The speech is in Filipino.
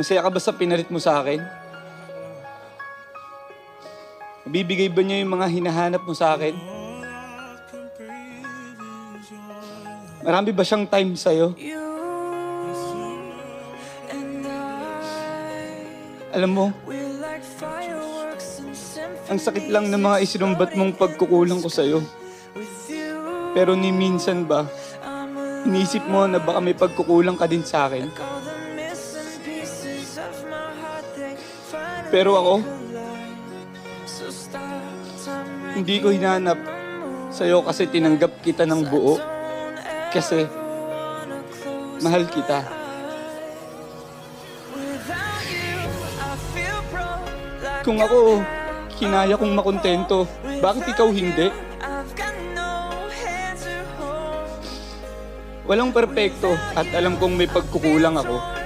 Masaya ka ba sa pinalit mo sa akin? Bibigay ba niya yung mga hinahanap mo sa akin? Marami ba siyang time sa'yo? Alam mo, ang sakit lang ng mga isinumbat mong pagkukulang ko sa'yo. Pero ni minsan ba, inisip mo na baka may pagkukulang ka din sa akin? Pero ako, hindi ko hinanap sa'yo kasi tinanggap kita ng buo. Kasi, mahal kita. Kung ako, kinaya kong makontento, bakit ikaw hindi? Walang perpekto at alam kong may pagkukulang ako.